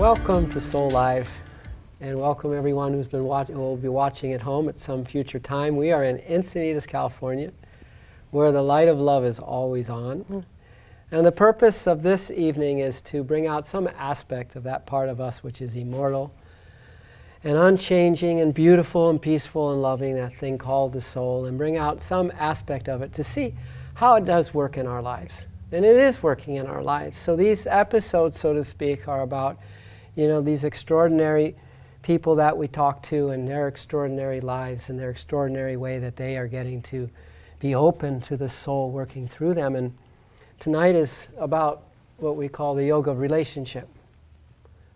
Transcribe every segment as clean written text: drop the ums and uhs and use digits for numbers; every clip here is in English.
Welcome to Soul Live, and welcome everyone who's been watching, will be watching at home at some future time. We are in Encinitas, California, where the light of love is always on. And the purpose of this evening is to bring out some aspect of that part of us which is immortal and unchanging and beautiful and peaceful and loving, that thing called the soul, and bring out some aspect of it to see how it does work in our lives. And it is working in our lives. So these episodes, so to speak, are about, you know, these extraordinary people that we talk to and their extraordinary lives and their extraordinary way that they are getting to be open to the soul working through them. And tonight is about what we call the yoga of relationship.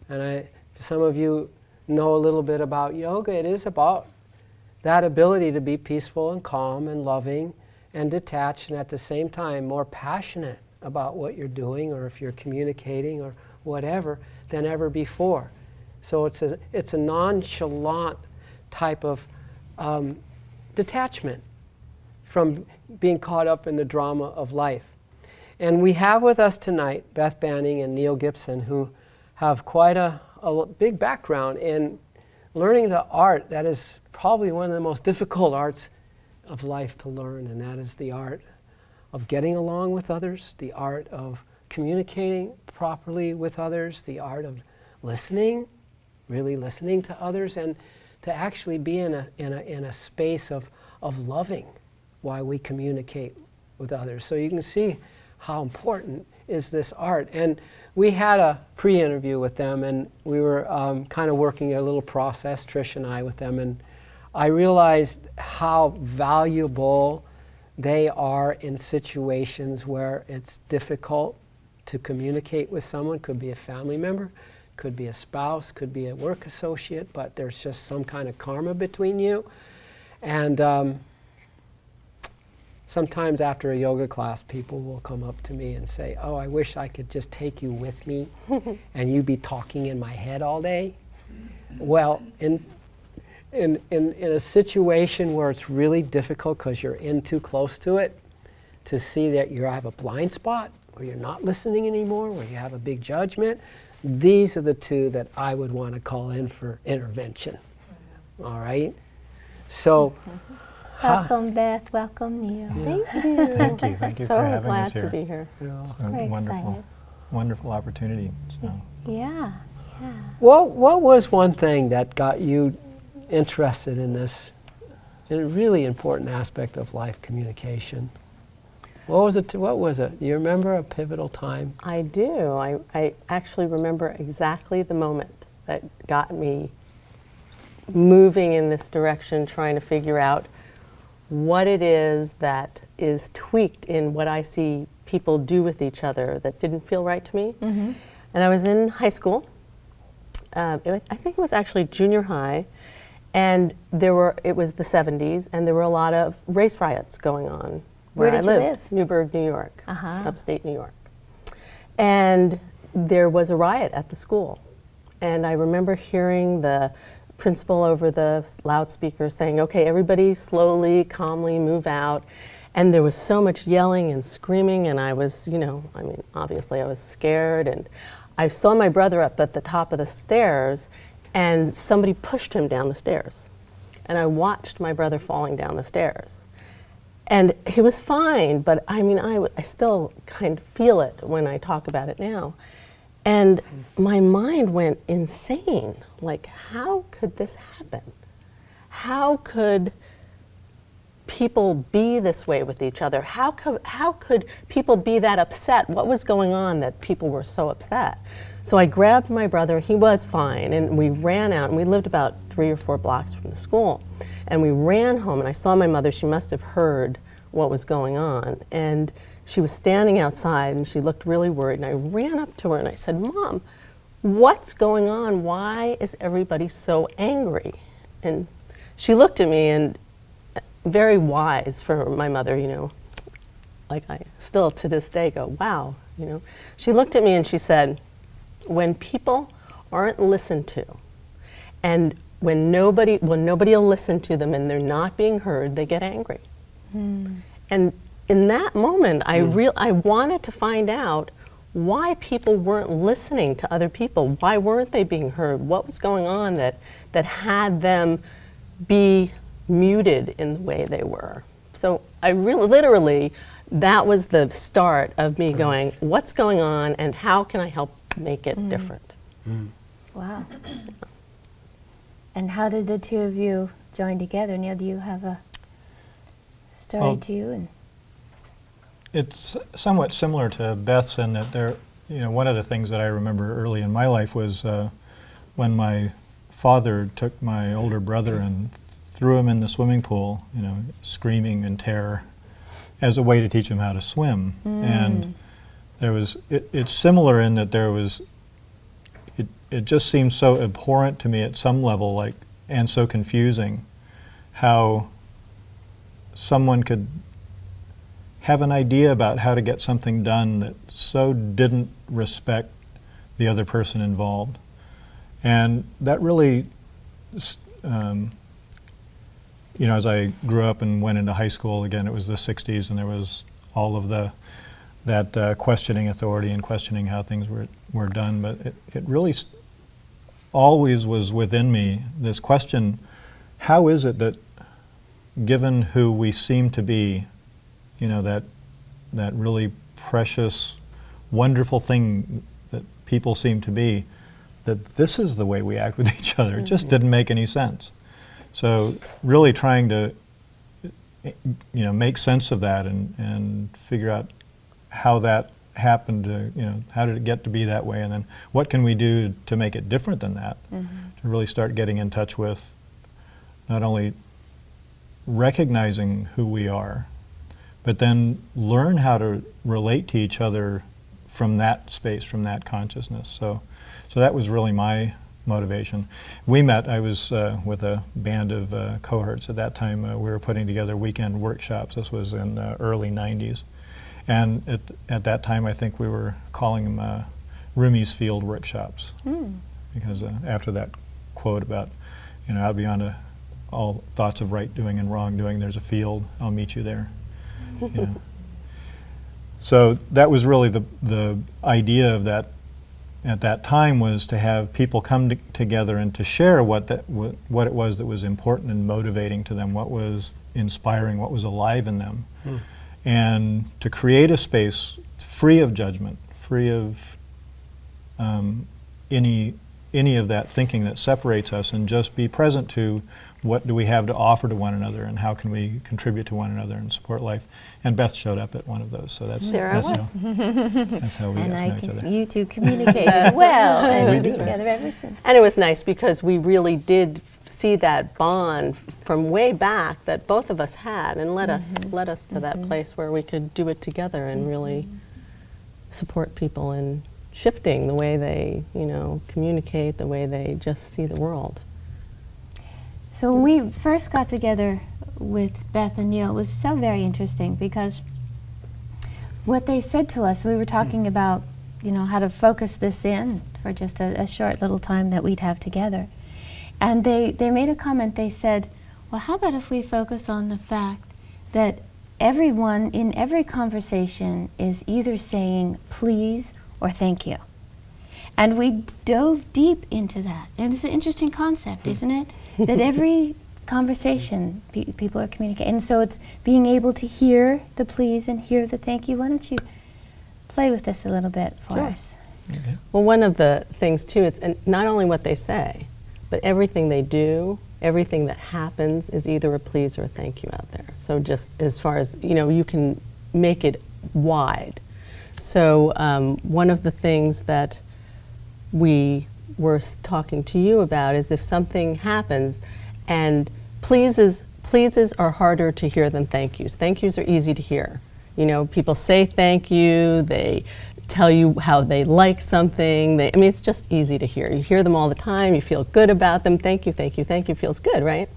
And some of you know a little bit about yoga. It is about that ability to be peaceful and calm and loving and detached, and at the same time more passionate about what you're doing, or if you're communicating or whatever, than ever before. So it's a nonchalant type of detachment from being caught up in the drama of life. And we have with us tonight Beth Banning and Neill Gibson, who have quite a big background in learning the art that is probably one of the most difficult arts of life to learn, and that is the art of getting along with others, the art of communicating properly with others, the art of listening, really listening to others, and to actually be in a space of loving while we communicate with others. So you can see how important is this art. And we had a pre-interview with them, and we were kind of working a little process, Trish and I, with them, and I realized how valuable they are in situations where it's difficult to communicate with someone. Could be a family member, could be a spouse, could be a work associate, but there's just some kind of karma between you. And sometimes after a yoga class, people will come up to me and say, "Oh, I wish I could just take you with me and you be talking in my head all day." Well, in a situation where it's really difficult because you're in too close to it, to see that you have a blind spot, or you're not listening anymore, or you have a big judgment, these are the two that I would want to call in for intervention. All right? So, welcome, Beth. Welcome, Neill. Yeah. Thank you. Thank you So for having us glad here. to be here. yeah. It's a Very wonderful, excited. wonderful opportunity. So. Yeah. What was one thing that got you interested in this, in a really important aspect of life, communication? What was it? Do you remember a pivotal time? I do. I actually remember exactly the moment that got me moving in this direction, trying to figure out what it is that is tweaked in what I see people do with each other that didn't feel right to me. Mm-hmm. And I was in high school. I think it was actually junior high. And it was the 70s, and there were a lot of race riots going on where Where did I you lived. live? Newburgh, New York, Uh-huh. upstate New York. And there was a riot at the school. And I remember hearing the principal over the loudspeaker saying, "Okay, everybody slowly, calmly move out." And there was so much yelling and screaming, and I was, obviously I was scared. And I saw my brother up at the top of the stairs, and somebody pushed him down the stairs. And I watched my brother falling down the stairs. And he was fine, but I still kind of feel it when I talk about it now. And my mind went insane. Like, how could this happen? How could people be this way with each other? How could people be that upset? What was going on that people were so upset? So I grabbed my brother, he was fine, and we ran out, and we lived about 3 or 4 blocks from the school. And we ran home, and I saw my mother. She must have heard what was going on. And she was standing outside, and she looked really worried. And I ran up to her, and I said, "Mom, what's going on? Why is everybody so angry?" And she looked at me, and very wise for my mother, like I still to this day go, wow, She looked at me and she said, "When people aren't listened to, and when nobody will listen to them and they're not being heard, they get angry." And in that moment, I wanted to find out why people weren't listening to other people. Why weren't they being heard? What was going on that had them be muted in the way they were? So I really, literally, that was the start of me going, what's going on and how can I help make it different? Wow. And how did the two of you join together? Neil, do you have a story too? And It's somewhat similar to Beth's in that one of the things that I remember early in my life was when my father took my older brother and threw him in the swimming pool, screaming in terror, as a way to teach him how to swim. And it's similar in that it just seems so abhorrent to me at some level, and so confusing, how someone could have an idea about how to get something done that so didn't respect the other person involved. And that really, as I grew up and went into high school, again, it was the 60s, and there was all of that questioning authority and questioning how things were done. But it really always was within me, this question, how is it that, given who we seem to be, that really precious, wonderful thing that people seem to be, that this is the way we act with each other? It just didn't make any sense. So really trying to, make sense of that and figure out how that happened to, how did it get to be that way, and then what can we do to make it different than that? To really start getting in touch with not only recognizing who we are, but then learn how to relate to each other from that space, from that consciousness. So that was really my motivation. We met, I was with a band of cohorts at that time. We were putting together weekend workshops. This was in the early 90s. And at that time, I think we were calling them Rumi's Field Workshops. Because after that quote about, out beyond all thoughts of right doing and wrong doing, there's a field, I'll meet you there. So that was really the idea of that at that time, was to have people come together and to share what it was that was important and motivating to them, what was inspiring, what was alive in them. And to create a space free of judgment, free of any of that thinking that separates us, and just be present to what do we have to offer to one another, and how can we contribute to one another and support life. And Beth showed up at one of those, so that's how we got to know each other. You two communicated well, and we've been together ever since. And it was nice because we really did see that bond from way back that both of us had, and led us to that place where we could do it together and really support people in shifting the way they, communicate, the way they just see the world. So when we first got together with Beth and Neill, it was so very interesting, because what they said to us, we were talking about, how to focus this in for just a short little time that we'd have together. And they made a comment. They said, well, how about if we focus on the fact that everyone in every conversation is either saying please or thank you. And we dove deep into that. And it's an interesting concept, isn't it? That every conversation, people are communicating. And so it's being able to hear the please and hear the thank you. Why don't you play with this a little bit for us? Okay. Well, one of the things too, it's not only what they say, but everything they do, everything that happens is either a please or a thank you out there. So just as far as, you can make it wide. So one of the things that we were talking to you about is if something happens, and pleases are harder to hear than thank yous. Thank yous are easy to hear. People say thank you, they tell you how they like something. It's just easy to hear. You hear them all the time, you feel good about them. Thank you, thank you, thank you feels good, right?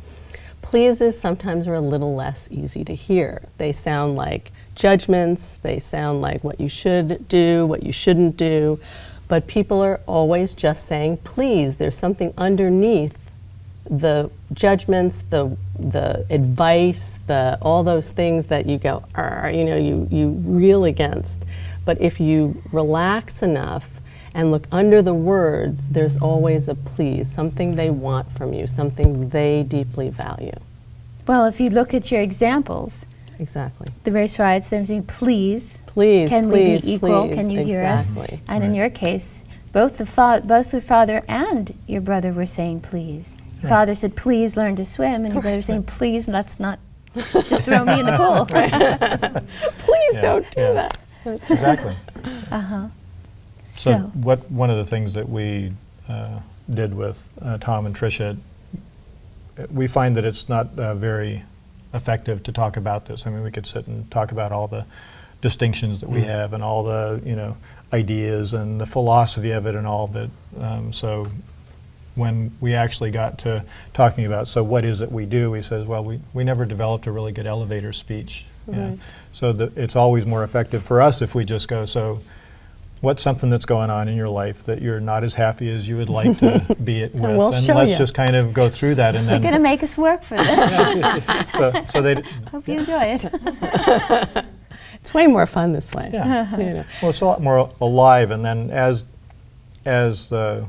Pleases sometimes are a little less easy to hear. They sound like judgments, they sound like what you should do, what you shouldn't do, but people are always just saying please. There's something underneath the judgments, the advice, all those things that you go, you reel against. But if you relax enough and look under the words, there's always a please, something they want from you, something they deeply value. Well, if you look at your examples, Exactly. the race riots, they're saying, please, Please, can please, we be equal? please. Can you hear us? Exactly. And in your case, both the father and your brother were saying, please. Right. Father said, please learn to swim, and your brother was saying, please, let's not just throw me in the pool. Please Yeah, don't do yeah. that. Exactly. Uh-huh. So So, one of the things that we did with Tom and Tricia, we find that it's not very effective to talk about this. I mean, we could sit and talk about all the distinctions that we have and all the, ideas and the philosophy of it and all of it. So when we actually got to talking about, so what is it we do, we says, well, we never developed a really good elevator speech. Right. So it's always more effective for us if we just go, so what's something that's going on in your life that you're not as happy as you would like to be it with? we'll And show let's you. just kind of go through that and you're going to then, make us work for this. so they, Hope you enjoy it. It's way more fun this way. yeah. You know. Well, it's a lot more alive, and then as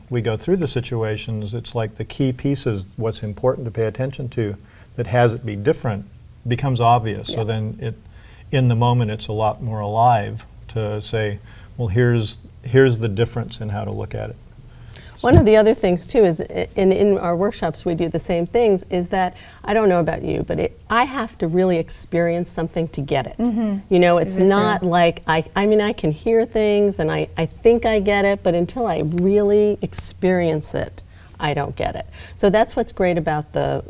we go through the situations, it's like the key pieces, what's important to pay attention to, that has it be different, becomes obvious. So then in the moment, it's a lot more alive to say, well, here's the difference in how to look at it. One of the other things too is in our workshops we do the same things, is that I don't know about you, but I have to really experience something to get it. You know, it's Yes, not sir. like I mean I can hear things and I think I get it, but until I really experience it, I don't get it. So that's what's great about the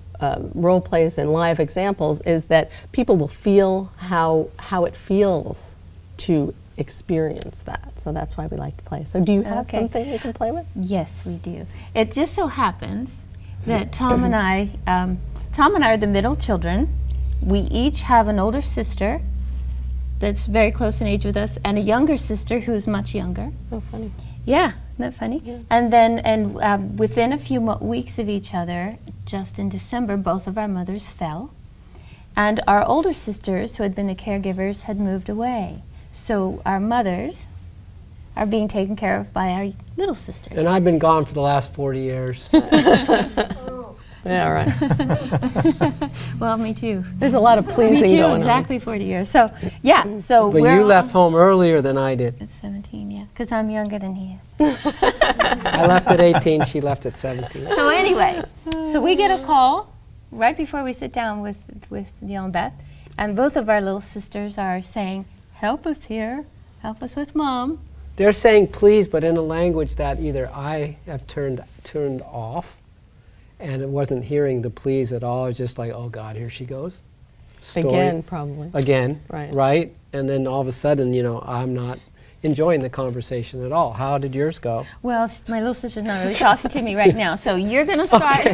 role plays and live examples, is that people will feel how it feels to experience that. So that's why we like to play. So do you have Okay. something we can play with? Yes, we do. It just so happens that Tom and I are the middle children. We each have an older sister that's very close in age with us, and a younger sister who's much younger. Oh, funny. Yeah, isn't that funny? Yeah. And then, within a few weeks of each other, just in December, both of our mothers fell, and our older sisters, who had been the caregivers, had moved away. So our mothers are being taken care of by our little sisters. And I've been gone for the last 40 years. Yeah, all right. Well, me too. There's a lot of Me pleasing too, going exactly 40 years. So, yeah, so But we're you all- left home earlier than I did. At 17, yeah, because I'm younger than he is. I left at 18, she left at 17. So anyway, so we get a call right before we sit down with Neill and Beth, and both of our little sisters are saying, help us here, help us with Mom. They're saying please, but in a language that either I have turned off, and it wasn't hearing the please at all. It's just like, oh God, here she goes. Story. Again, probably. Again, Right. right? And then all of a sudden, I'm not enjoying the conversation at all. How did yours go? Well, my little sister's not really talking to me right now, so you're going to start.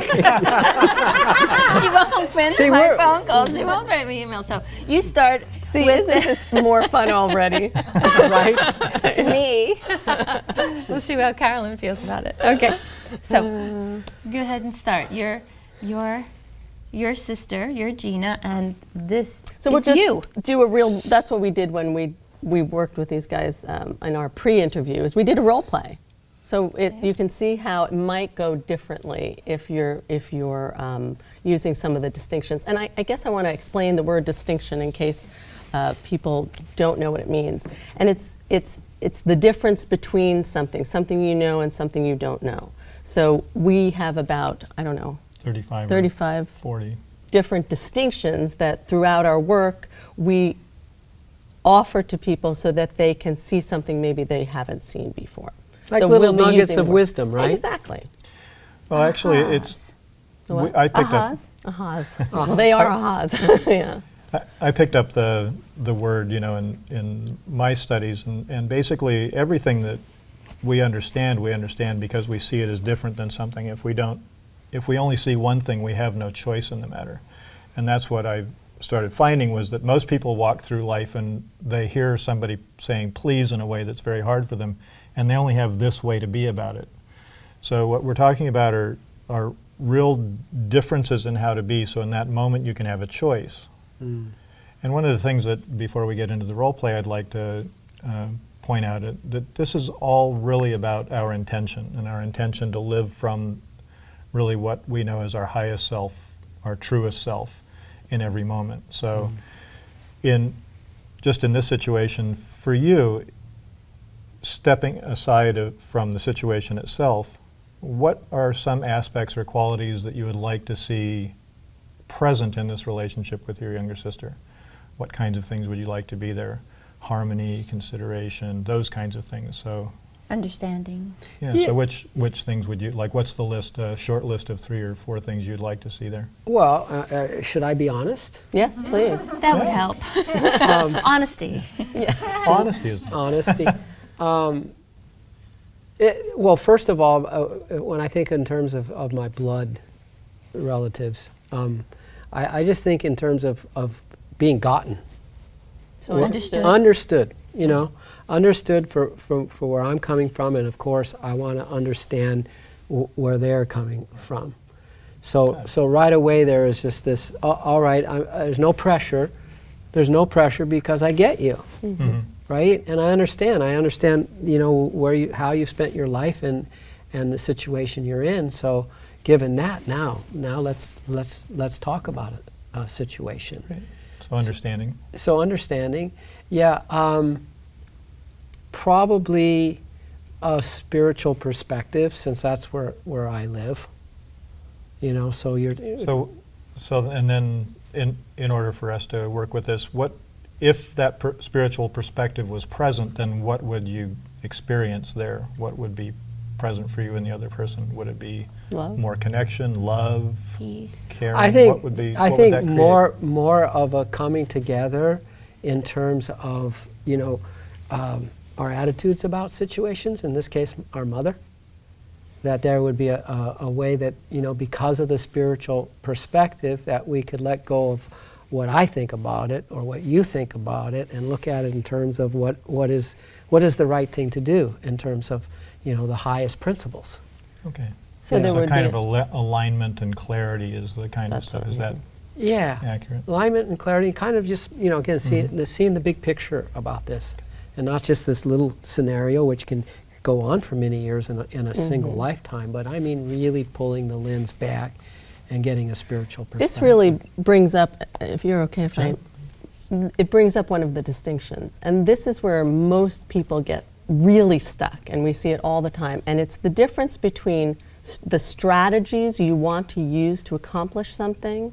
She won't finish See, my we're- phone calls. She won't write me emails. So you start See, with isn't this more fun already? Right? to me. We'll see how Carolyn feels about it. Okay, so go ahead and start. Your sister, you're Gina, and this So we'll is just you. do a real, that's what we did when we worked with these guys in our pre-interview, is we did a role play. So you can see how it might go differently if you're using some of the distinctions. And I guess I want to explain the word distinction in case people don't know what it means. And it's the difference between something you know and something you don't know. So we have about, I don't know, 35 35 40. different distinctions that throughout our work we offer to people so that they can see something maybe they haven't seen before. Like So little we'll be nuggets using of wor- wisdom, right? Exactly. Well, actually, it's, The what? I picked up Ahas. Ahas. Well, they are ahas. Yeah. I picked up the word, in my studies, and basically everything that we understand because we see it as different than something. If we only see one thing, we have no choice in the matter. And that's what I started finding, was that most people walk through life and they hear somebody saying please in a way that's very hard for them, and they only have this way to be about it. So what we're talking about are real differences in how to be, so in that moment you can have a choice. And one of the things that, before we get into the role play, I'd like to point out that this is all really about our intention, and our intention to live from really what we know as our highest self, our truest self in every moment. So in this situation, for you, stepping aside from the situation itself, what are some aspects or qualities that you would like to see present in this relationship with your younger sister? What kinds of things would you like to be there? Harmony, consideration, those kinds of things. So, Understanding. yeah. So which things would you like? What's the list? A short list of 3 or 4 things you'd like to see there. Well, should I be honest? Yes, please. That would help. Honesty. Honesty is Honesty. Well, first of all, when I think in terms of my blood relatives, I just think in terms of being gotten. So Understood. Understood, you know, understood for where I'm coming from, and of course I want to understand where they're coming from. So right away there is just this, all right, there's no pressure. There's no pressure because I get you, right? And I understand, you know, how you spent your life and the situation you're in. So given that, now let's talk about a situation. Right. So understanding. So understanding, yeah, probably a spiritual perspective, since that's where I live. You know, so you're So and then in order for us to work with this, what if that spiritual perspective was present? Then what would you experience there? What would be present for you in the other person? Would it be Love. more connection, love, Peace. caring? I think what would be? I what think would that create? more of a coming together in terms of, you know, our attitudes about situations. In this case, our mother. That there would be a way that, you know, because of the spiritual perspective, that we could let go of what I think about it or what you think about it, and look at it in terms of what is the right thing to do in terms of, you know, the highest principles. Okay. So there would kind be of alignment and clarity is the kind of That's stuff. what Is I that Yeah. accurate? Alignment and clarity, kind of just, you know, again, seeing the big picture about this, and not just this little scenario which can go on for many years in a single lifetime, but I mean really pulling the lens back and getting a spiritual perspective. This really brings up, if you're okay if Sure. it brings up one of the distinctions. And this is where most people get really stuck, and we see it all the time. And it's the difference between the strategies you want to use to accomplish something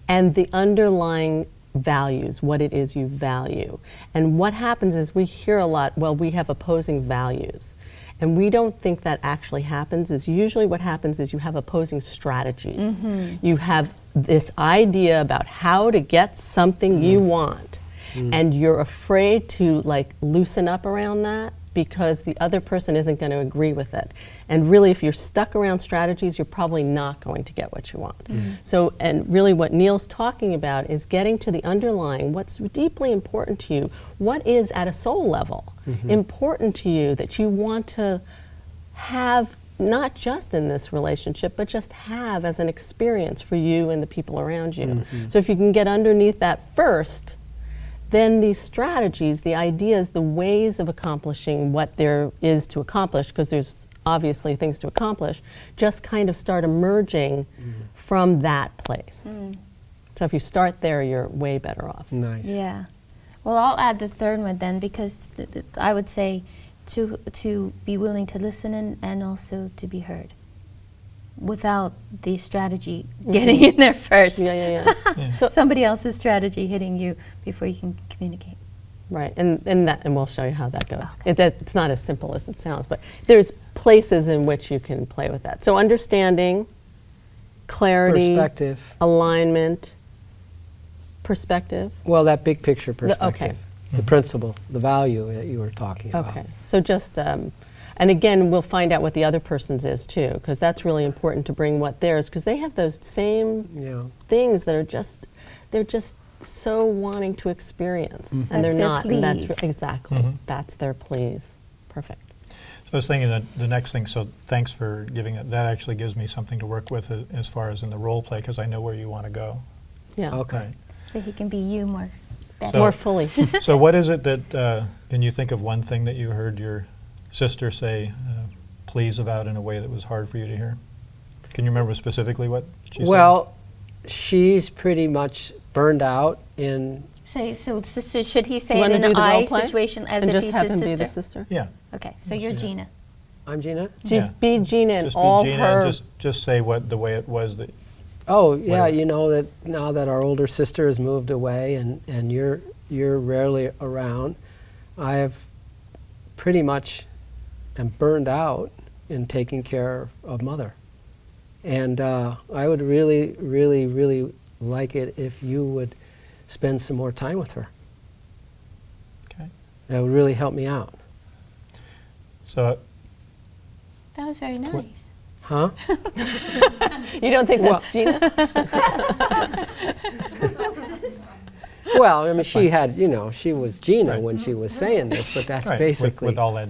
and the underlying values, what it is you value. And what happens is we hear a lot, well, we have opposing values. And we don't think that actually happens. Is usually what happens is you have opposing strategies. You have this idea about how to get something you want, and you're afraid to like loosen up around that because the other person isn't going to agree with it. And really, if you're stuck around strategies, you're probably not going to get what you want. So, and really what Neill's talking about is getting to the underlying, what's deeply important to you, what is at a soul level important to you that you want to have, not just in this relationship, but just have as an experience for you and the people around you. So if you can get underneath that first, then these strategies, the ideas, the ways of accomplishing what there is to accomplish, because there's obviously things to accomplish, just kind of start emerging from that place. So if you start there, you're way better off. Nice. Yeah. Well, I'll add the third one then, because I would say to be willing to listen and also to be heard, without the strategy getting in there first. Yeah. So Somebody else's strategy hitting you before you can communicate. right, and we'll show you how that goes. It's not as simple as it sounds, but there's places in which you can play with that. So understanding, clarity, Perspective. alignment, perspective. Well, that big picture perspective. okay. The principle, the value that you were talking about. Okay, so just, and again, we'll find out what the other person's is too, because that's really important to bring what theirs, because they have those same Yeah. things that are just, they're just so wanting to experience, and That's they're their not. And that's please. exactly, that's their please. Perfect. So I was thinking that the next thing, so thanks for giving it, that actually gives me something to work with as far as in the role play, because I know where you want to go. Yeah. Okay. Right. So he can be you more So- More fully. So what is it that, can you think of one thing that you heard your sister say please about in a way that was hard for you to hear? Can you remember specifically what she said? Well, she's pretty much burned out in. So sister, should he say You it wanna in do an the I role play? situation as And if just he's have his him be the sister? sister? Yeah. Okay, so you're Gina. I'm Gina? Yeah. Be Gina and Just all be Gina her. and just say what the way it was that, Oh, yeah, Whatever. you know that now that our older sister has moved away and you're rarely around, I have pretty much am burned out in taking care of Mother. And I would really, really, really like it if you would spend some more time with her. okay. That would really help me out. So That was very nice. Huh? You don't think Well- that's Gina? Well, I mean, she had, you know, she was Gina Right. when she was saying this, but that's right, basically. with all that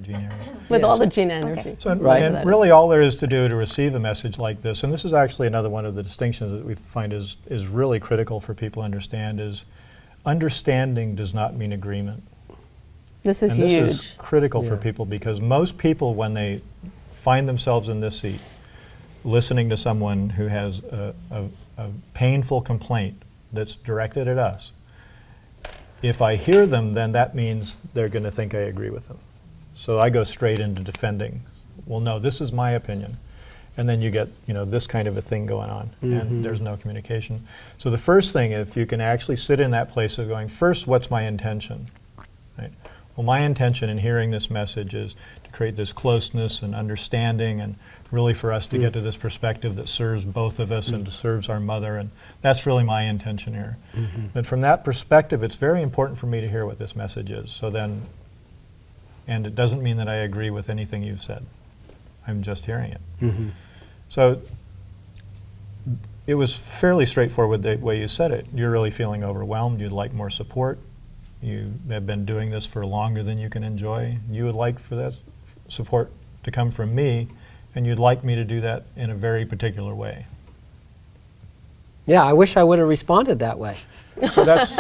Gina. With Yeah. all the Gina energy. So Right. and really all there is to do to receive a message like this, and this is actually another one of the distinctions that we find is really critical for people to understand, is understanding does not mean agreement. This is And this huge. is critical for Yeah. people because most people, when they find themselves in this seat, listening to someone who has a painful complaint that's directed at us, if I hear them, then that means they're going to think I agree with them. So I go straight into defending. Well, no, this is my opinion. And then you get, you know, this kind of a thing going on, and there's no communication. So the first thing, if you can actually sit in that place of going, first, what's my intention? Right? Well, my intention in hearing this message is to create this closeness and understanding, and really for us to get to this perspective that serves both of us and serves our mother, and that's really my intention here. But from that perspective, it's very important for me to hear what this message is. So then, and it doesn't mean that I agree with anything you've said. I'm just hearing it. So it was fairly straightforward the way you said it. You're really feeling overwhelmed. You'd like more support. You have been doing this for longer than you can enjoy. You would like for that support to come from me, and you'd like me to do that in a very particular way. Yeah, I wish I would have responded that way. So that's,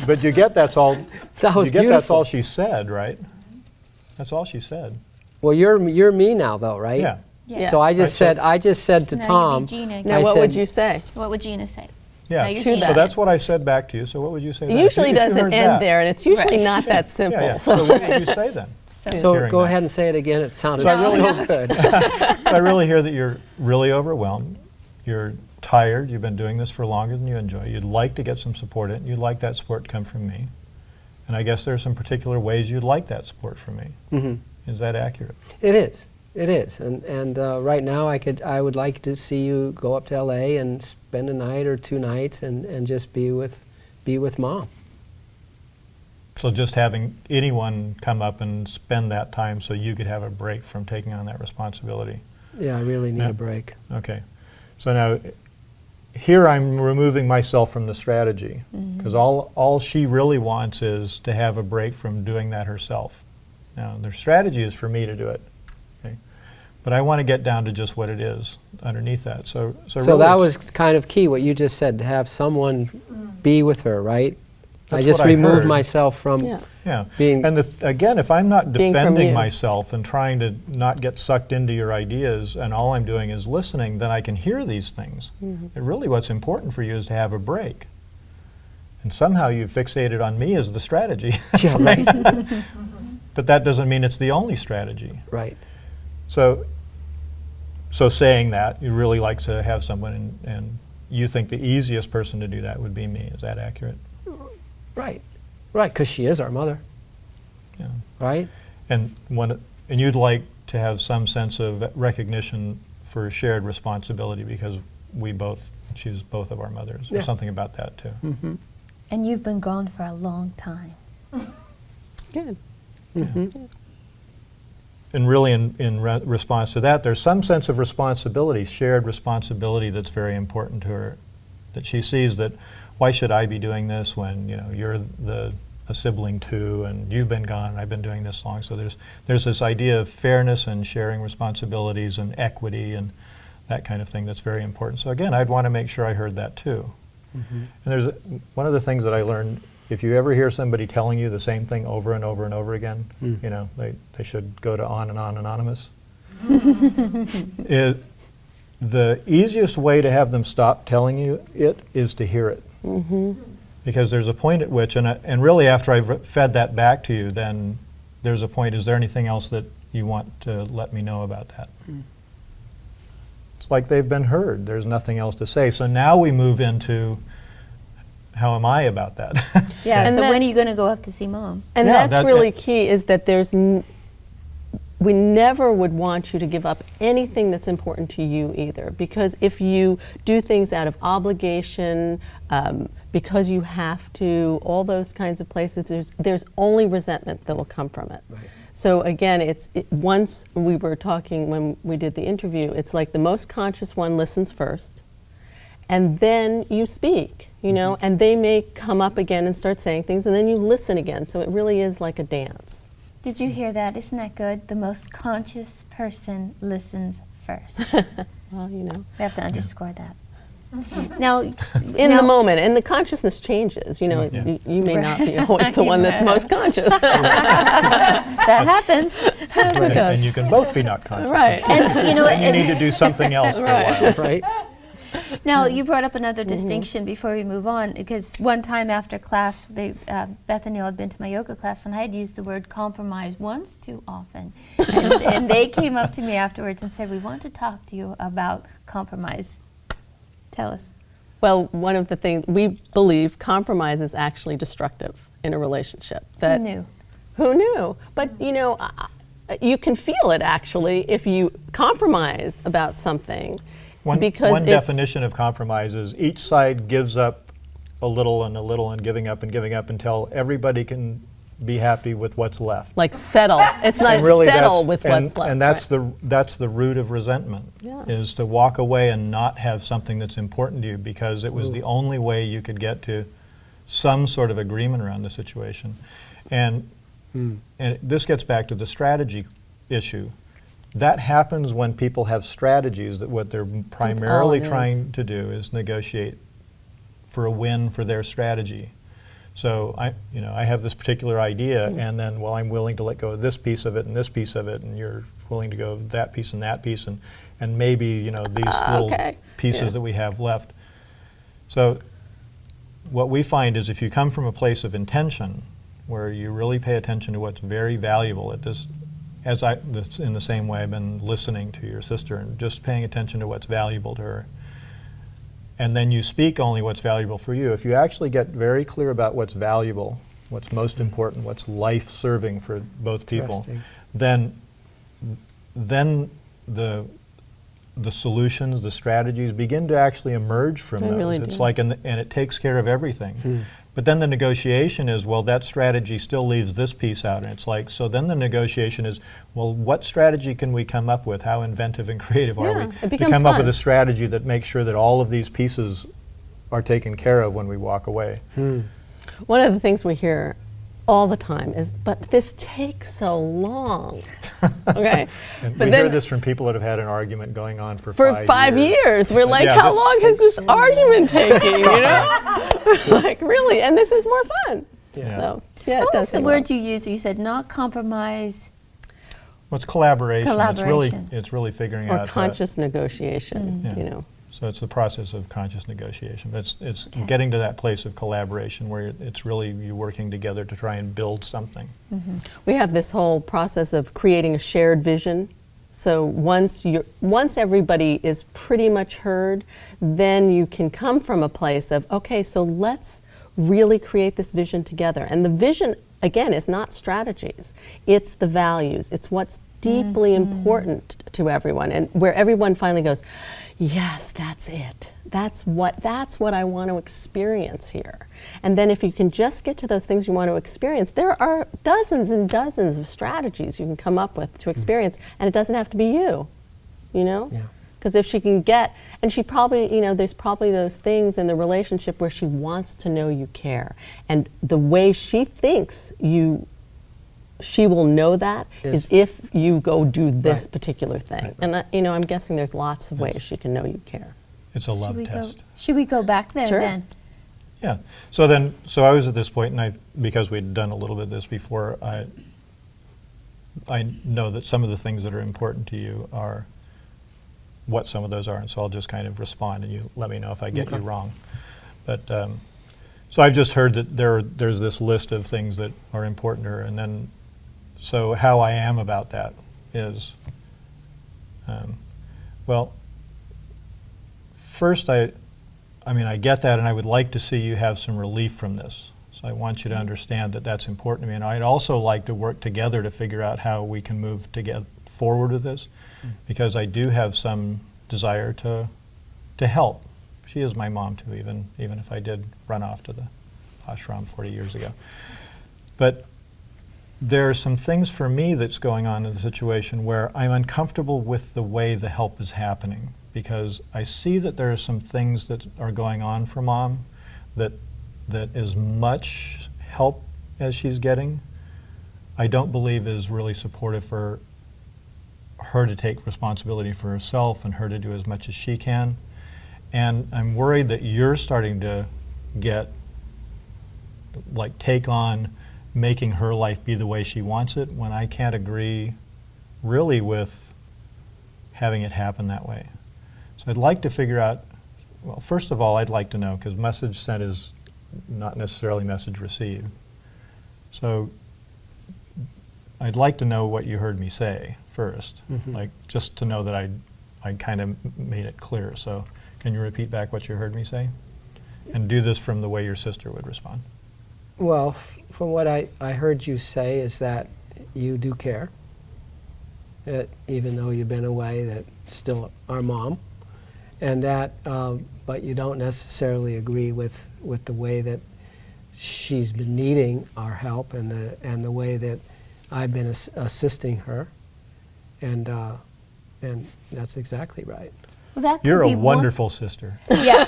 but you get that's all. That was you get that's beautiful. all she said, right? That's all she said. Well, you're me now, though, right? Yeah. Yeah. So I just Right, so- said to Now you Tom. be Gina. Now, I what said- would you say? What would Gina say? Yeah. Now you're To Gina. So that's what I said back to you. So what would you say? It then? usually If you doesn't heard end that. there, and it's usually Right. not that simple. Yeah, yeah. So what would you say then? So hearing go that. ahead and say it again. It sounded So I really- so good. So I really hear that you're really overwhelmed. You're tired. You've been doing this for longer than you enjoy. You'd like to get some support in. You'd like that support to come from me. And I guess there are some particular ways you'd like that support from me. Mhm. Is that accurate? It is. It is. And right now I would like to see you go up to LA and spend a night or 2 nights and just be with Mom. So just having anyone come up and spend that time so you could have a break from taking on that responsibility. Yeah, I really need Yeah. a break. Okay. So now, here I'm removing myself from the strategy, because all she really wants is to have a break from doing that herself. Now, their strategy is for me to do it, okay? But I want to get down to just what it is underneath that. So really that it's- was kind of key, what you just said, to have someone be with her, right? That's I just what I removed heard. myself from Yeah. Yeah. being. And again, if I'm not Being from defending you. myself and trying to not get sucked into your ideas, and all I'm doing is listening, then I can hear these things. And really what's important for you is to have a break. And somehow you've fixated on me as the strategy. Yeah, right. But that doesn't mean it's the only strategy. Right. So saying that, you really like to have someone, and you think the easiest person to do that would be me. Is that accurate? Right. Right, because she is our mother, Yeah. right? And you'd like to have some sense of recognition for shared responsibility because she's both of our mothers, or Yeah. something about that too. Mm-hmm. And you've been gone for a long time. Good. And really in response to that, there's some sense of responsibility, shared responsibility that's very important to her, that she sees that, why should I be doing this when, you know, you're a sibling too, and you've been gone and I've been doing this long. So there's this idea of fairness and sharing responsibilities and equity and that kind of thing that's very important. So again, I'd want to make sure I heard that too. And there's one of the things that I learned if you ever hear somebody telling you the same thing over and over and over again, you know, they should go to On and On Anonymous. The easiest way to have them stop telling you it is to hear it. Because there's a point at which, and really after I've fed that back to you, then there's a point, is there anything else that you want to let me know about that? It's like they've been heard. There's nothing else to say. So now we move into, how am I about that? Yeah, And so that- when are you going to go up to see Mom? And Yeah, that's really key, is that we never would want you to give up anything that's important to you either, because if you do things out of obligation, because you have to, all those kinds of places, there's only resentment that will come from it. Right. So again, once we were talking when we did the interview, it's like the most conscious one listens first, and then you speak, you know, and they may come up again and start saying things, and then you listen again. So it really is like a dance. Did you hear that? Isn't that good? The most conscious person listens first. Well, you know. We have to underscore that. Now, In the moment, and the consciousness changes. You know, Yeah. you may not be always the one that's most conscious. that happens. Right, and you can both be not conscious. Right. And you know, And you need to do something else for a while. Right? now you brought up another distinction before we move on, because one time after class, Beth and Neill had been to my yoga class, and I had used the word compromise once too often, and they came up to me afterwards and said, "We want to talk to you about compromise." Tell us. Well, one of the things we believe, compromise is actually destructive in a relationship. Who knew? Who knew? But you know, you can feel it actually if you compromise about something. One because definition of compromise is each side gives up a little and giving up until everybody can be happy with what's left. Like settle. It's not And really settle that's- with and, what's left. And that's right. that's the root of resentment, Yeah. is to walk away and not have something that's important to you because it was the only way you could get to some sort of agreement around the situation. And this gets back to the strategy issue. That happens when people have strategies that what they're primarily it is. trying to do is negotiate for a win for their strategy. So I have this particular idea, and then, well, I'm willing to let go of this piece of it and this piece of it, and you're willing to go of that piece, and maybe, you know, these little okay. pieces Yeah. that we have left. So what we find is if you come from a place of intention, where you really pay attention to what's very valuable at this, that's in the same way I've been listening to your sister and just paying attention to what's valuable to her. And then you speak only what's valuable for you. If you actually get very clear about what's valuable, what's most important, what's life-serving for both people, Interesting. then the solutions, the strategies begin to actually emerge from They those. really It's do. like, and it takes care of everything. But then the negotiation is, well, that strategy still leaves this piece out. And it's like, so then the negotiation is, well, what strategy can we come up with? How inventive and creative are Yeah, we? it To becomes come up with fun. a strategy that makes sure that all of these pieces are taken care of when we walk away. One of the things we hear all the time is, but this takes so long. Okay? And But we then hear this from people that have had an argument going on for for 5 5 years. We're like, Yeah, how this long has takes this argument taken, you know? Like, really? And this is more fun. Yeah. So, yeah, it What does was the seem word well. you used? You said not compromise. Well, it's collaboration. Collaboration. It's really figuring Or out. conscious negotiation, Yeah. you know. So it's the process of conscious negotiation. But it's getting to that place of collaboration where it's really you working together to try and build something. We have this whole process of creating a shared vision. So once everybody is pretty much heard, then you can come from a place of, okay, so let's really create this vision together. And the vision, again, is not strategies. It's the values. It's what's deeply important to everyone, and where everyone finally goes, yes, that's it. That's what I want to experience here. And then if you can just get to those things you want to experience, there are dozens and dozens of strategies you can come up with to experience, and it doesn't have to be you know? Yeah. Because if she can get, and she probably, you know, there's probably those things in the relationship where she wants to know you care. And the way she thinks she will know that is if you go do this Right. particular thing. Right. And, you know, I'm guessing there's lots of ways Yes. she can know you care. It's a love test. Should we go back there Sure. then? Yeah. So I was at this point, and because we'd done a little bit of this before, I know that some of the things that are important to you are what some of those are, and so I'll just kind of respond, and you let me know if I get you wrong. But so I've just heard that there's this list of things that are important to her, and then so how I am about that is, well, first I mean, I get that, and I would like to see you have some relief from this. So I want you to understand that that's important to me, and I'd also like to work together to figure out how we can move together forward with this, because I do have some desire to help. She is my mom too, even if I did run off to the ashram 40 years ago. But there are some things for me that's going on in the situation where I'm uncomfortable with the way the help is happening, because I see that there are some things that are going on for Mom that as much help as she's getting, I don't believe is really supportive for her to take responsibility for herself and her to do as much as she can. And I'm worried that you're starting to take on making her life be the way she wants it, when I can't agree really with having it happen that way. So I'd like to figure out, well, first of all, I'd like to know, because message sent is not necessarily message received. So I'd like to know what you heard me say first, like just to know that I kind of made it clear. So can you repeat back what you heard me say? And do this from the way your sister would respond. Well, from what I heard you say is that you do care, that even though you've been away, that still our mom, and that, but you don't necessarily agree with the way that she's been needing our help and the way that I've been assisting her, and that's exactly right. Well, that could You're be a wonderful sister. Yeah,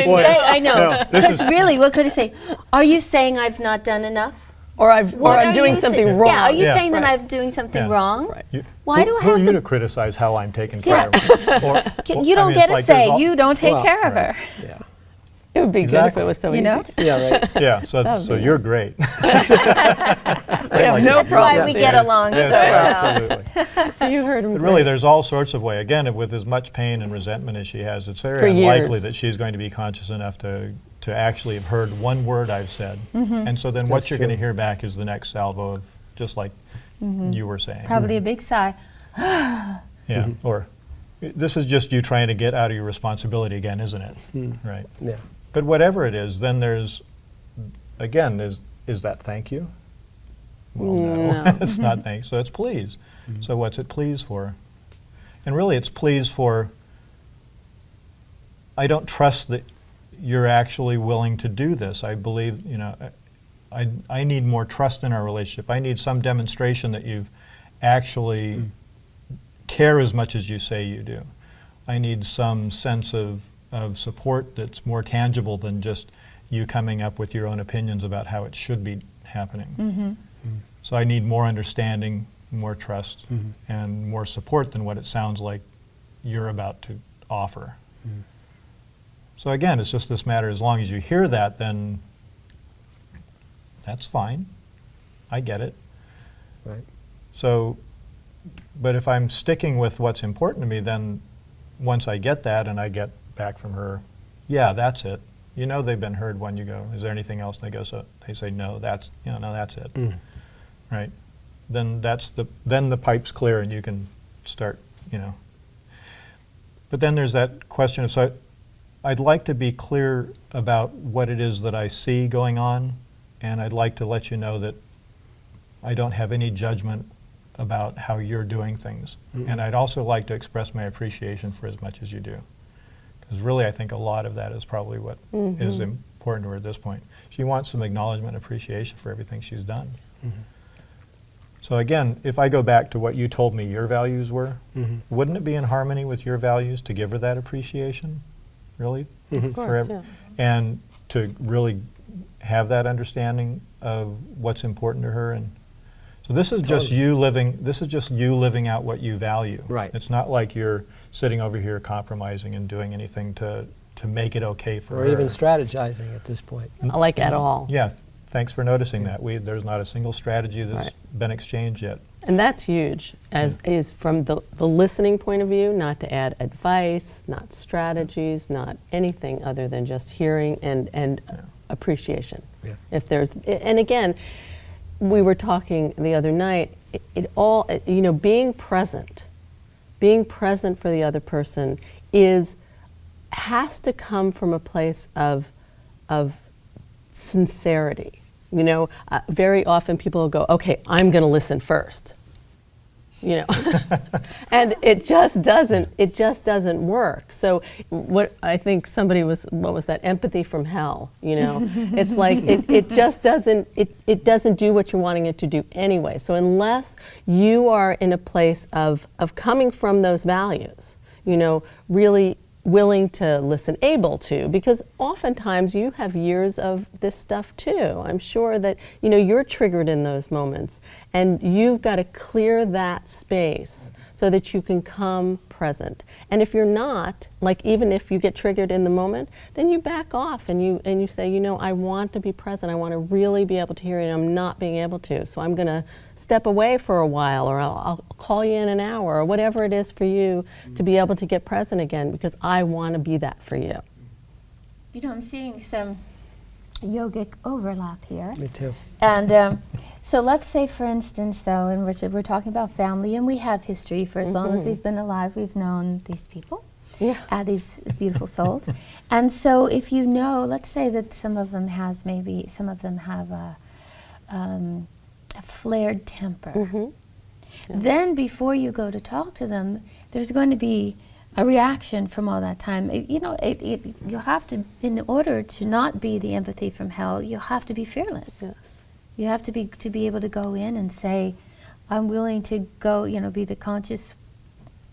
Boy, I know. no, this Because really, what could I say? Are you saying I've not done enough? Or I'm What are doing you something saying? wrong. Yeah, are you Yeah. saying that Right. I'm doing something Yeah. wrong? Right. Why do I who are have you to? to criticize how I'm taking care of her? You don't get to say you don't take Well, care of right. her. Yeah. It would be good if Exactly. it was so You easy. know? Yeah, right. Yeah, That would so be you're great. We have no That's why problems we here. get along so Yes, well. absolutely. You heard him. But really, there's all sorts of way. Again, with as much pain and resentment as she has, it's very For unlikely years. that she's going to be conscious enough to actually have heard one word I've said. And so then what That's you're going to true. hear back is the next salvo of just like you were saying. Probably a big sigh. Yeah. Or this is just you trying to get out of your responsibility again, isn't it? Right. Yeah. But whatever it is, then there's, again, is that thank you? Well, no, it's not thanks. So it's please. So what's it please for? And really it's please for, I don't trust that you're actually willing to do this. I believe, I need more trust in our relationship. I need some demonstration that you actually care as much as you say you do. I need some sense of support that's more tangible than just you coming up with your own opinions about how it should be happening. So I need more understanding, more trust, and more support than what it sounds like you're about to offer. So again, it's just this matter, as long as you hear that, then that's fine. I get it. Right. So, but if I'm sticking with what's important to me, then once I get that and I get back from her, yeah, that's it. You know they've been heard when you go, is there anything else? And they say, no, that's it. Right? Then then the pipe's clear and you can start, But then there's that question of, so I'd like to be clear about what it is that I see going on, and I'd like to let you know that I don't have any judgment about how you're doing things. And I'd also like to express my appreciation for as much as you do. Because really I think a lot of that is probably what is important to her at this point. She wants some acknowledgement and appreciation for everything she's done. So again, if I go back to what you told me your values were, wouldn't it be in harmony with your values to give her that appreciation? Really? Of course, yeah. And to really have that understanding of what's important to her. And so this is just you living. This is just you living out what you value. Right. It's not like you're sitting over here compromising and doing anything to to make it okay for Or her. even strategizing at this point. Like at all. Yeah, thanks for noticing that. There's not a single strategy that's been exchanged yet. And that's huge, as is from the listening point of view, not to add advice, not strategies, not anything other than just hearing and appreciation. Yeah. If there's, and again, we were talking the other night, it all, you know, being present for the other person has to come from a place of sincerity. You know, very often people will go, okay, I'm going to listen first. You know, and it just doesn't work. So what I think somebody was, what was that, empathy from hell, you know? It's like, it just doesn't, it doesn't do what you're wanting it to do anyway. So unless you are in a place of coming from those values, you know, really willing to listen, able to, because oftentimes you have years of this stuff too. I'm sure that, you know, you're triggered in those moments, and you've got to clear that space so that you can come present. And if you're not, like even if you get triggered in the moment, then you back off and you say, you know, I want to be present. I want to really be able to hear you, and I'm not being able to. So I'm going to step away for a while, or I'll call you in an hour, or whatever it is for you to be able to get present again, because I want to be that for you. You know, I'm seeing some yogic overlap here. Me too. And so let's say, for instance, though, in Richard, we're talking about family, and we have history. For as long as we've been alive, we've known these people, these beautiful souls. And so if you know, let's say that some of them have a flared temper. Then before you go to talk to them, there's going to be a reaction from all that time. You have to, in order to not be the empathy from hell, you have to be fearless. Yes. You have to be able to go in and say, I'm willing to go, you know, be the conscious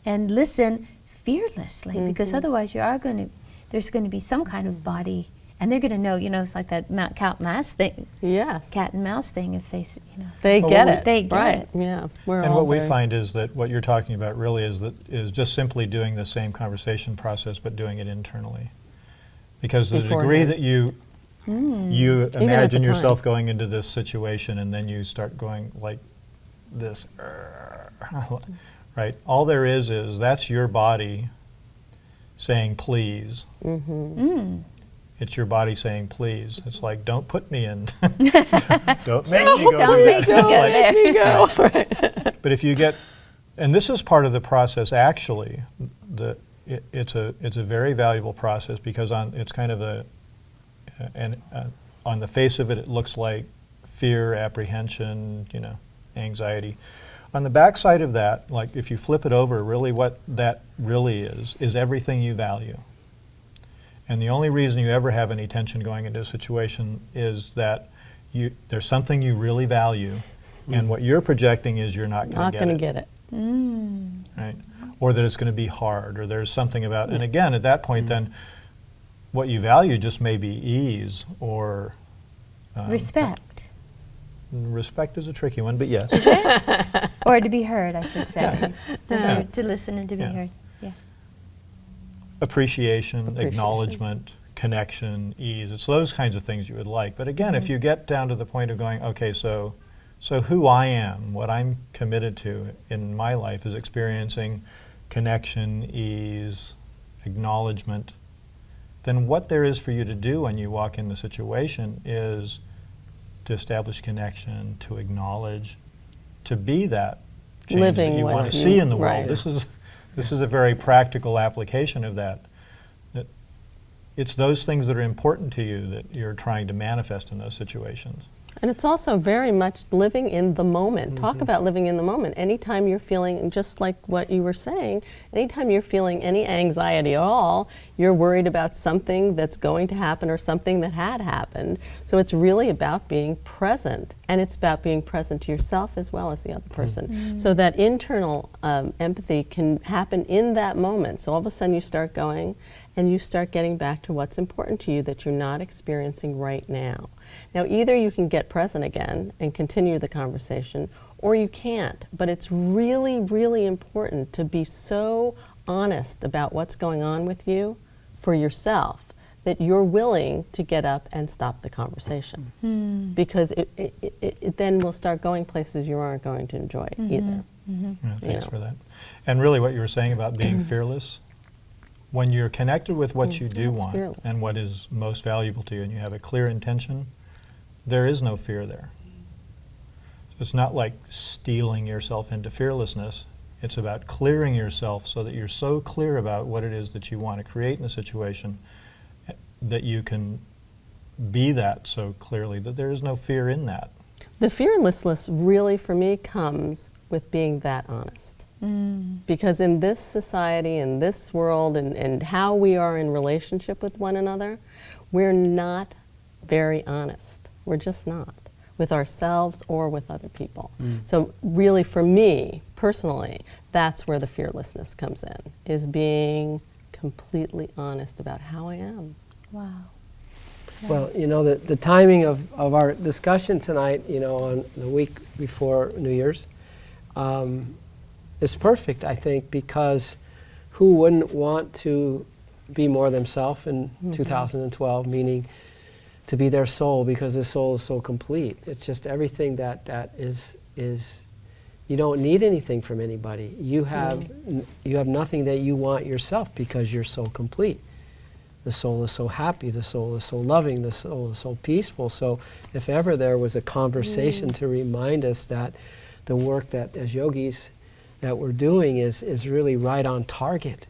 and listen fearlessly, because otherwise there's going to be some kind of body, and they're going to know, you know, it's like that cat and mouse thing. If they, you know, They get it. They get right. it. Yeah. And what we find is that what you're talking about really is just simply doing the same conversation process, but doing it internally. Because the degree that you imagine yourself going into this situation, and then you start going like this, right? All there is that's your body saying please. It's your body saying please. It's like, don't put me in. Don't make me go. Don't make me go. But if you get, and this is part of the process actually, it's a very valuable process, because it's kind of on the face of it, it looks like fear, apprehension, you know, anxiety. On the back side of that, like if you flip it over, really what that really is everything you value. And the only reason you ever have any tension going into a situation is that there's something you really value, and what you're projecting is you're not going to get it. Right? Or that it's going to be hard, or there's something about, and again, at that point then, what you value just may be ease or Respect. Respect is a tricky one, but yes. Or to be heard, I should say. To listen and to be heard. Yeah. Appreciation, acknowledgement, connection, ease. It's those kinds of things you would like. But again, if you get down to the point of going, okay, so who I am, what I'm committed to in my life is experiencing connection, ease, acknowledgement, then what there is for you to do when you walk in the situation is to establish connection, to acknowledge, to be that change Living that you what want to you- see in the right. world. This is a very practical application of that. It's those things that are important to you that you're trying to manifest in those situations. And it's also very much living in the moment. Talk about living in the moment. Anytime you're feeling, just like what you were saying, anytime you're feeling any anxiety at all, you're worried about something that's going to happen or something that had happened. So it's really about being present, and it's about being present to yourself as well as the other person. So that internal empathy can happen in that moment. So all of a sudden you start going, and you start getting back to what's important to you that you're not experiencing right now. Now, either you can get present again and continue the conversation, or you can't. But it's really, really important to be so honest about what's going on with you for yourself that you're willing to get up and stop the conversation. Because it then will start going places you aren't going to enjoy either. Yeah, thanks for that. And really what you were saying about being fearless, when you're connected with what you do want fearless. and what is most valuable to you, and you have a clear intention, there is no fear there. It's not like stealing yourself into fearlessness. It's about clearing yourself so that you're so clear about what it is that you want to create in a situation that you can be that so clearly that there is no fear in that. The fearlessness really, for me, comes with being that honest. Because in this society, in this world, and how we are in relationship with one another, we're not very honest. We're just not, with ourselves or with other people. So really, for me, personally, that's where the fearlessness comes in, is being completely honest about how I am. Wow. Well, you know, the timing of our discussion tonight, you know, on the week before New Year's, is perfect, I think, because who wouldn't want to be more themselves in 2012, meaning to be their soul, because the soul is so complete. It's just everything that is you don't need anything from anybody. You have nothing that you want yourself because you're so complete. The soul is so happy, the soul is so loving, the soul is so peaceful. So if ever there was a conversation to remind us that the work that as yogis that we're doing is really right on target.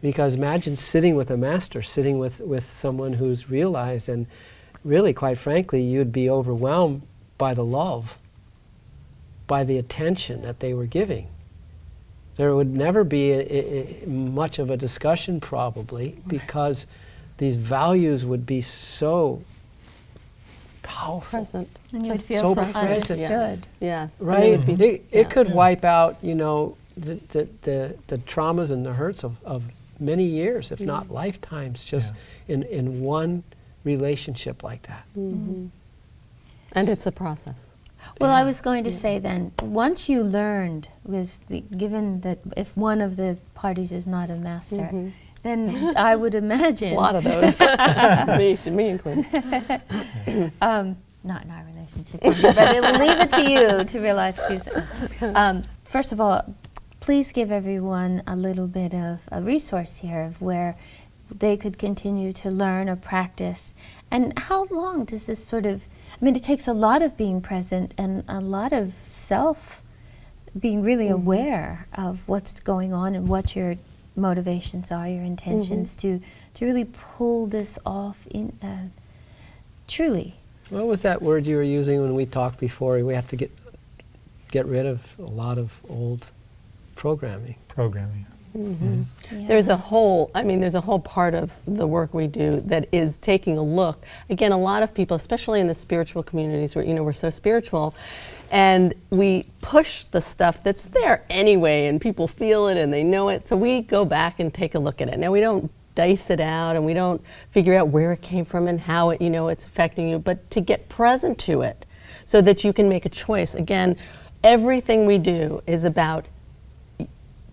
Because imagine sitting with a master, sitting with someone who's realized, and really, quite frankly, you'd be overwhelmed by the love, by the attention that they were giving. There would never be much of a discussion probably, because these values would be so powerful. Present. And you would Just feel so so present. understood. Yes. Right? And it would be- It could wipe out, you know, the traumas and the hurts of many years, if not lifetimes, just in one relationship like that. And it's a process. Well, I was going to say then, once you learned, given that if one of the parties is not a master, then I would imagine. A lot of those. me included. Not in our relationship, but I will leave it to you to realize. First of all, please give everyone a little bit of a resource here of where they could continue to learn or practice. And how long does this sort of, I mean, it takes a lot of being present and a lot of being really aware of what's going on and what your motivations are, your intentions to really pull this off in truly. What was that word you were using when we talked before? We have to get rid of a lot of old programming. Yeah. There's a whole part of the work we do that is taking a look. Again, a lot of people, especially in the spiritual communities, where we're so spiritual, and we push the stuff that's there anyway, and people feel it and they know it. So we go back and take a look at it. Now we don't dice it out, and we don't figure out where it came from and how it, it's affecting you, but to get present to it, so that you can make a choice. Again, everything we do is about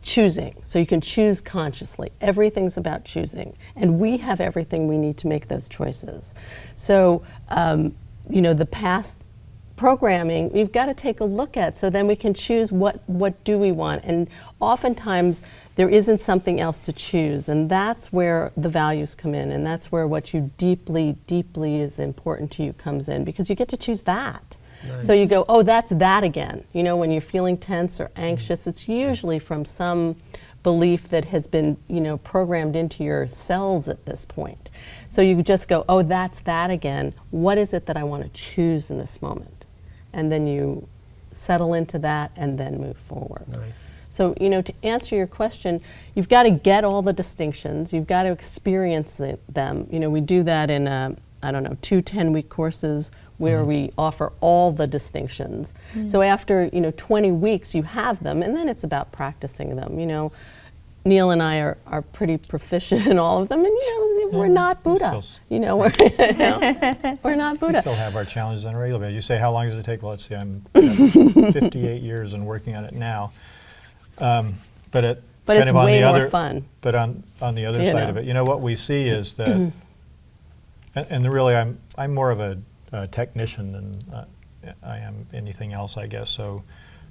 choosing, so you can choose consciously. Everything's about choosing, and we have everything we need to make those choices. So, the past programming, we've got to take a look at, so then we can choose what do we want. And oftentimes, there isn't something else to choose, and that's where the values come in, and that's where what you deeply, deeply is important to you comes in, because you get to choose that. Nice. So you go, oh, that's that again. When you're feeling tense or anxious, it's usually from some belief that has been, programmed into your cells at this point. So you just go, oh, that's that again. What is it that I want to choose in this moment? And then you settle into that and then move forward. Nice. So, to answer your question, you've got to get all the distinctions. You've got to experience them. We do that in, 2 10-week courses where we offer all the distinctions. So after 20 weeks you have them, and then it's about practicing them. Neill and I are pretty proficient in all of them, and we're not Buddha. We're not Buddha. We still have our challenges on a regular basis. You say, how long does it take? Well, let's see, I'm 58 years and working on it now. But But kind it's of on way the more other, fun. But on the other You side know. of it, you know, what we see is that, and really I'm more of a technician than I am anything else, I guess. So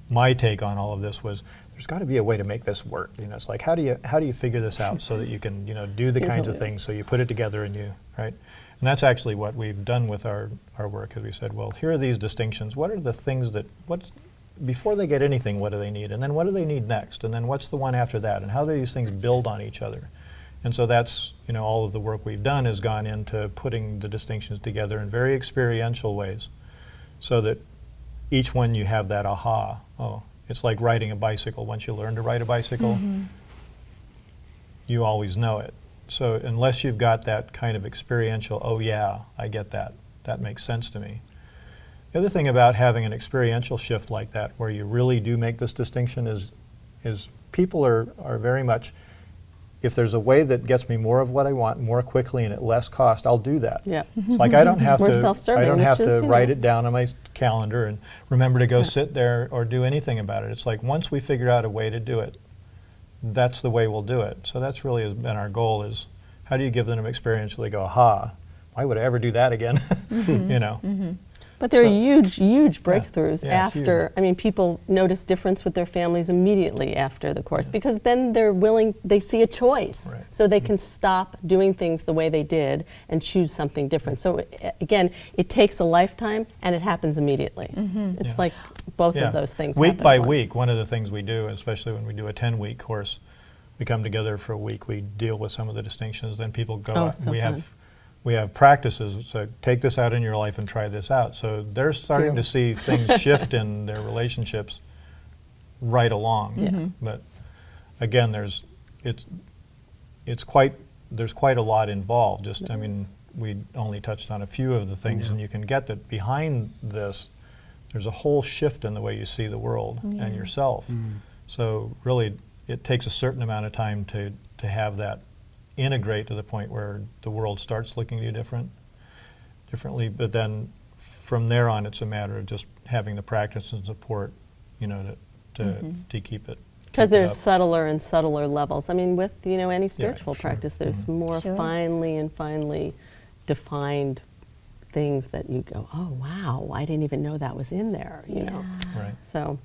my take on all of this was, there's got to be a way to make this work. You know, it's like, how do you figure this out so that you can, you know, do the kinds of things, so you put it together and you, right? And that's actually what we've done with our work, is we said, well, here are these distinctions. What are the things that, before they get anything, what do they need? And then what do they need next? And then what's the one after that? And how do these things build on each other? And so that's, you know, all of the work we've done has gone into putting the distinctions together in very experiential ways, so that each one you have that aha. Oh, it's like riding a bicycle. Once you learn to ride a bicycle, you always know it. So unless you've got that kind of experiential, oh yeah, I get that, that makes sense to me. The other thing about having an experiential shift like that, where you really do make this distinction, is people are very much, if there's a way that gets me more of what I want more quickly and at less cost, I'll do that. Yeah. It's like I don't have More to, self-serving, I don't which have is, to you write know. it down on my calendar and remember to go sit there or do anything about it. It's like, once we figure out a way to do it, that's the way we'll do it. So that's really has been our goal, is how do you give them experientially go, aha, why would I ever do that again? You know. But there are So- huge breakthroughs yeah, after. huge. I mean, people notice difference with their families immediately after the course, because then they're willing, they see a choice. Right. So they can stop doing things the way they did and choose something different. So again, it takes a lifetime and it happens immediately. It's Yeah. like both Yeah. of those things Week happen by at once. week, one of the things we do, especially when we do a 10-week course, we come together for a week, we deal with some of the distinctions, then people go Oh, out. so we fun. have we have practices, so take this out in your life and try this out. So they're starting to see things shift in their relationships right along. But again, there's quite a lot involved. Just, I mean, we only touched on a few of the things, and you can get that behind this, there's a whole shift in the way you see the world and yourself. So really, it takes a certain amount of time to have that integrate to the point where the world starts looking at you differently. But then from there on, it's a matter of just having the practice and support, you know, to keep it. Because keep it there's up. subtler and subtler levels. I mean, with, you know, any spiritual sure. practice, there's more Sure. finely defined things that you go, oh wow, I didn't even know that was in there, you know. Right. So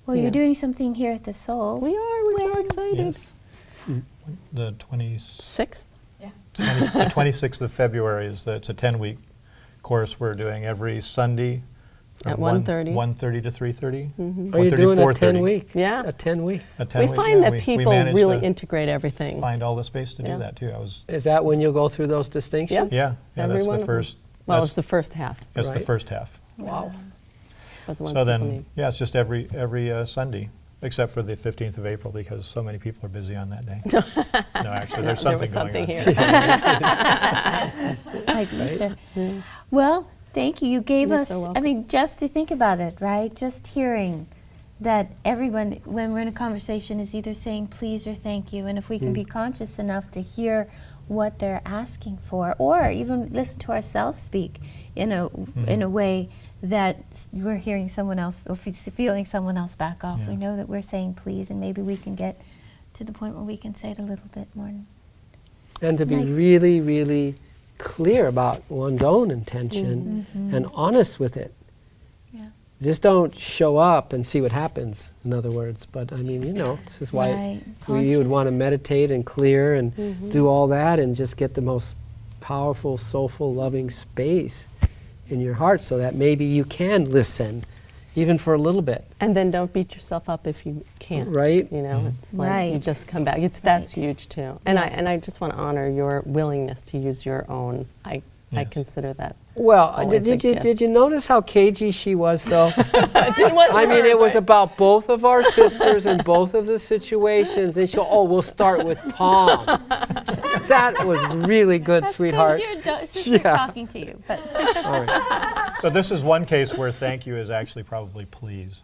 Well, Yeah. you're doing something here at the Soul. we're so excited. Yes. The 6th? the 26th of February it's a 10-week course we're doing every Sunday At from 1:30. 1:30 to 3:30. Oh, you're doing a 4:30. 10-week? Yeah. A 10-week. A We 10-week, find yeah, that we people managed really to integrate everything. find all the space to Yeah. do that too. Is that when you'll go through those distinctions? Yeah, Every that's one the of them. first. Well, that's- it's the first half. That's the Right. first half. Wow. But the ones So people then, need. yeah, it's just every Sunday, except for the 15th of April, because so many people are busy on that day. No, actually, there's There something was something going on. here. Like Easter. Well, thank you. You gave You're us, so I welcome. mean, just to think about it, right? Just hearing that everyone, when we're in a conversation, is either saying please or thank you. And if we can be conscious enough to hear what they're asking for, or even listen to ourselves speak in a way that we're hearing someone else, or feeling someone else back off. Yeah. We know that we're saying please, and maybe we can get to the point where we can say it a little bit more. And to be Nice. really, really clear about one's own intention and honest with it. Yeah. Just don't show up and see what happens, in other words. But I mean, you know, this is why Right. you would want to Conscious. meditate and clear and do all that and just get the most powerful, soulful, loving space in your heart, so that maybe you can listen, even for a little bit, And then don't beat yourself up if you can't. right? You know, it's like you Right. just come back. That's Right. huge too. And I just want to honor your willingness to use your own. I Yes. consider that. Well, Always a gift. did you notice how cagey she was, though? Wasn't I mean, hers, it was right? about both of our sisters in both of the situations, and she'll, we'll start with Tom. That was really good, sweetheart. your sister's Yeah. talking to you. But All right. So this is one case where thank you is actually probably please.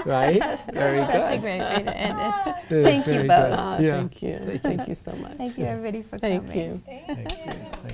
Right? Very that's a good. great way to end it. Good, Thank you very both. good. Ah, Yeah. Thank you. Thank you so much. Thank you, everybody, for Thank coming. you. Thank you.